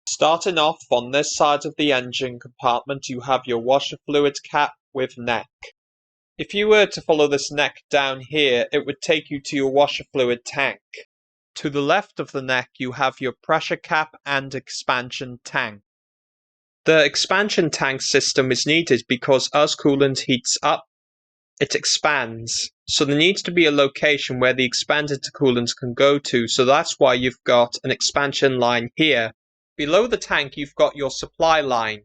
Starting off on this side of the engine compartment, you have your washer fluid cap with neck. If you were to follow this neck down here, it would take you to your washer fluid tank. To the left of the neck, you have your pressure cap and expansion tank. The expansion tank system is needed because as coolant heats up, it expands. So there needs to be a location where the expanded coolant can go to, so that's why you've got an expansion line here. Below the tank, you've got your supply line.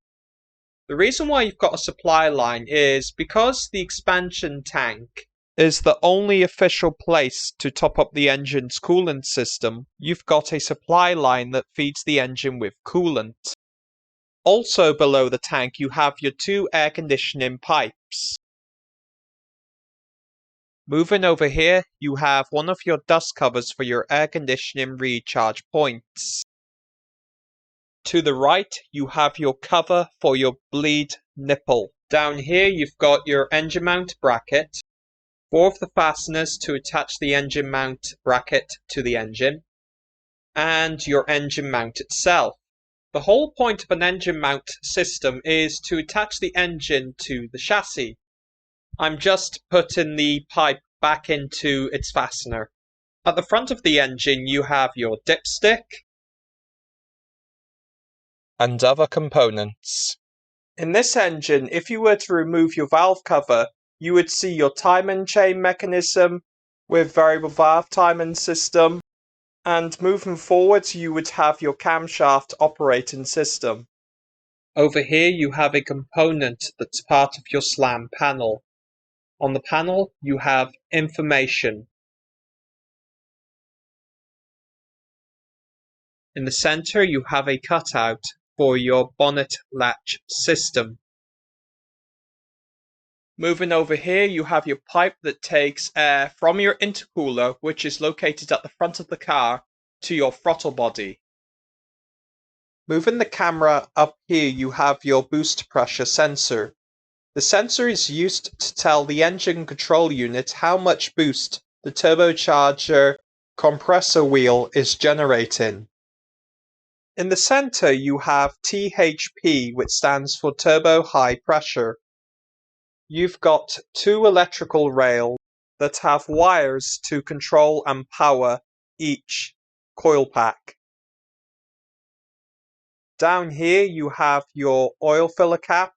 The reason why you've got a supply line is because the expansion tank is the only official place to top up the engine's coolant system. You've got a supply line that feeds the engine with coolant. Also below the tank, you have your two air conditioning pipes. Moving over here, you have one of your dust covers for your air conditioning recharge points. To the right, you have your cover for your bleed nipple. Down here, you've got your engine mount bracket, 4 of the fasteners to attach the engine mount bracket to the engine, and your engine mount itself. The whole point of an engine mount system is to attach the engine to the chassis. I'm just putting the pipe back into its fastener. At the front of the engine, you have your dipstick and other components. In this engine, if you were to remove your valve cover, you would see your timing chain mechanism with variable valve timing system, and moving forwards you would have your camshaft operating system. Over here you have a component that's part of your SLAM panel. On the panel you have information. In the center you have a cutout for your bonnet latch system. Moving over here, you have your pipe that takes air from your intercooler, which is located at the front of the car, to your throttle body. Moving the camera up here, you have your boost pressure sensor. The sensor is used to tell the engine control unit how much boost the turbocharger compressor wheel is generating. In the center, you have THP, which stands for turbo high pressure. You've got two electrical rails that have wires to control and power each coil pack. Down here you have your oil filler cap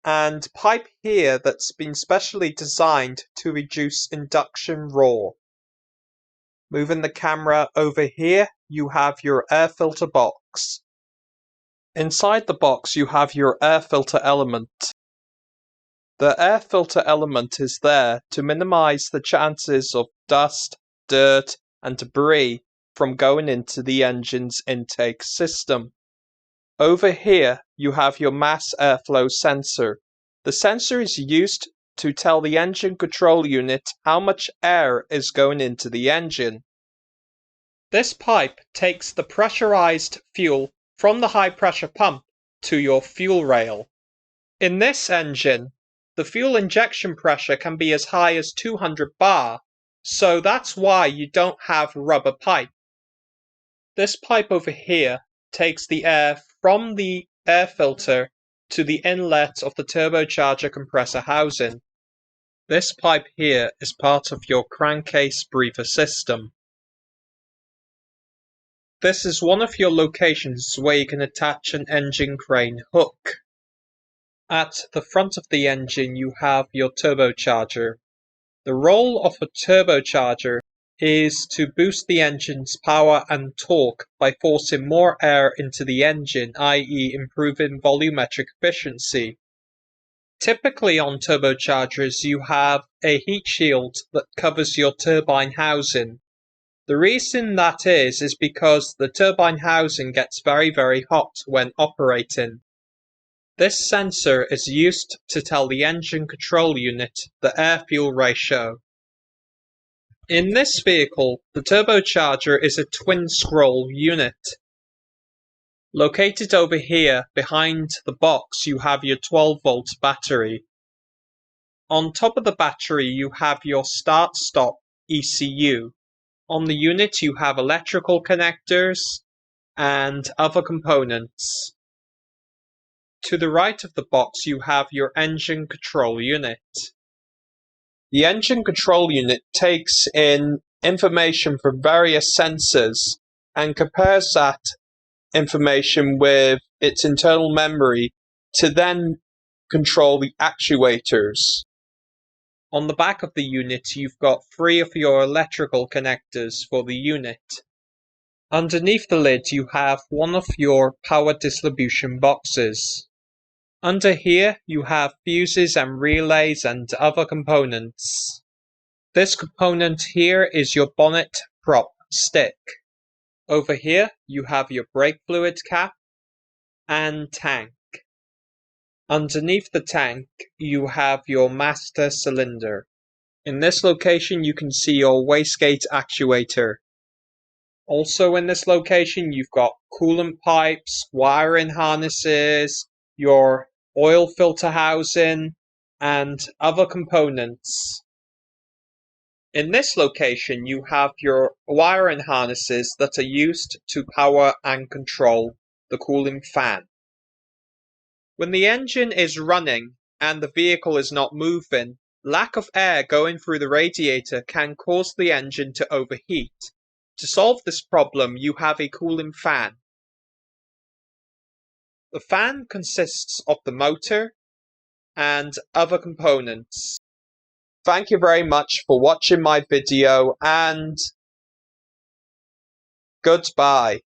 and pipe here that's been specially designed to reduce induction roar. Moving the camera over here, you have your air filter box. Inside the box you have your air filter element. The air filter element is there to minimize the chances of dust, dirt, and debris from going into the engine's intake system. Over here, you have your mass airflow sensor. The sensor is used to tell the engine control unit how much air is going into the engine. This pipe takes the pressurized fuel from the high pressure pump to your fuel rail. In this engine, the fuel injection pressure can be as high as 200 bar, so that's why you don't have rubber pipe. This pipe over here takes the air from the air filter to the inlet of the turbocharger compressor housing. This pipe here is part of your crankcase breather system. This is one of your locations where you can attach an engine crane hook. At the front of the engine you have your turbocharger. The role of a turbocharger is to boost the engine's power and torque by forcing more air into the engine, i.e. improving volumetric efficiency. Typically on turbochargers you have a heat shield that covers your turbine housing. The reason that is because the turbine housing gets very hot when operating. This sensor is used to tell the engine control unit the air-fuel ratio. In this vehicle, the turbocharger is a twin-scroll unit. Located over here behind the box you have your 12-volt battery. On top of the battery you have your start-stop ECU. On the unit you have electrical connectors, and other components. To the right of the box you have your engine control unit. The engine control unit takes in information from various sensors and compares that information with its internal memory to then control the actuators. On the back of the unit you've got 3 of your electrical connectors for the unit. Underneath the lid you have one of your power distribution boxes. Under here you have fuses and relays and other components. This component here is your bonnet prop stick. Over here you have your brake fluid cap and tank. Underneath the tank you have your master cylinder. In this location you can see your wastegate actuator. Also in this location you've got coolant pipes, wiring harnesses, your oil filter housing, and other components. In this location you have your wiring harnesses that are used to power and control the cooling fan. When the engine is running and the vehicle is not moving, lack of air going through the radiator can cause the engine to overheat. To solve this problem, you have a cooling fan. The fan consists of the motor and other components. Thank you very much for watching my video and goodbye.